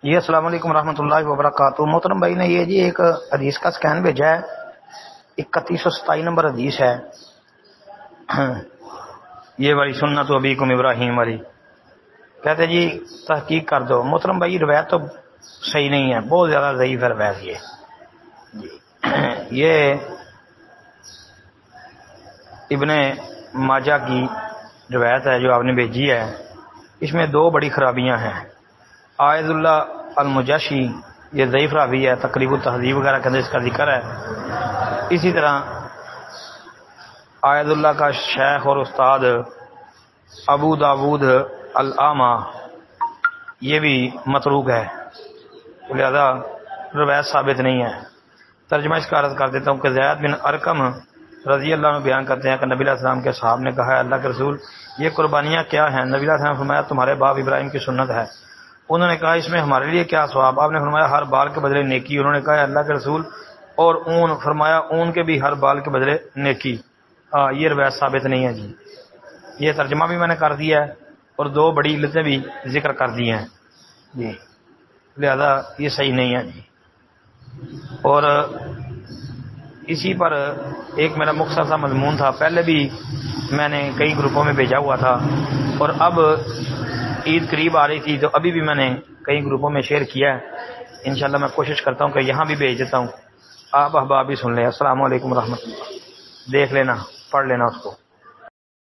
جی السلام علیکم ورحمۃ اللہ وبرکاتہ۔ محترم بھائی نے یہ جی ایک حدیث کا سکین بھیجا ہے، 3127 نمبر حدیث ہے، یہ والی سنت ابیکم ابراہیم والی، کہتے جی تحقیق کر دو۔ محترم بھائی روایت تو صحیح نہیں ہے، بہت زیادہ ضعیف ہے روایت یہ ابن ماجہ کی روایت ہے جو آپ نے بھیجی ہے، اس میں دو بڑی خرابیاں ہیں۔ عائد اللہ المجاشی یہ ضعیف راوی ہے، تقریب التہذیب وغیرہ کے اندر اس کا ذکر ہے۔ اسی طرح عائد اللہ کا شیخ اور استاد ابو داود الاعمى یہ بھی متروک ہے، لہذا روایت ثابت نہیں ہے۔ ترجمہ اس کا عرض کر دیتا ہوں کہ زید بن ارقم رضی اللہ عنہ بیان کرتے ہیں کہ نبی علیہ السلام کے صاحب نے کہا ہے اللہ کے رسول یہ قربانیاں کیا ہیں؟ نبی علیہ السلام نے فرمایا تمہارے باپ ابراہیم کی سنت ہے۔ انہوں نے کہا اس میں ہمارے لیے کیا ثواب؟ آپ نے فرمایا ہر بال کے بدلے نیکی۔ انہوں نے کہا اللہ کے رسول اور اون؟ فرمایا اون کے بھی ہر بال کے بدلے نیکی۔ یہ روایت ثابت نہیں ہے جی، یہ ترجمہ بھی میں نے کر دیا ہے اور دو بڑی علتیں بھی ذکر کر دی ہیں جی، لہذا یہ صحیح نہیں ہے جی۔ اور اسی پر ایک میرا مختصر سا مضمون تھا، پہلے بھی میں نے کئی گروپوں میں بھیجا ہوا تھا اور اب عید قریب آ رہی تھی تو ابھی بھی میں نے کئی گروپوں میں شیئر کیا ہے۔ انشاءاللہ میں کوشش کرتا ہوں کہ یہاں بھی بھیج دیتا ہوں، آپ احباب بھی سن لیں۔ السلام علیکم ورحمۃ اللہ، دیکھ لینا، پڑھ لینا اس کو۔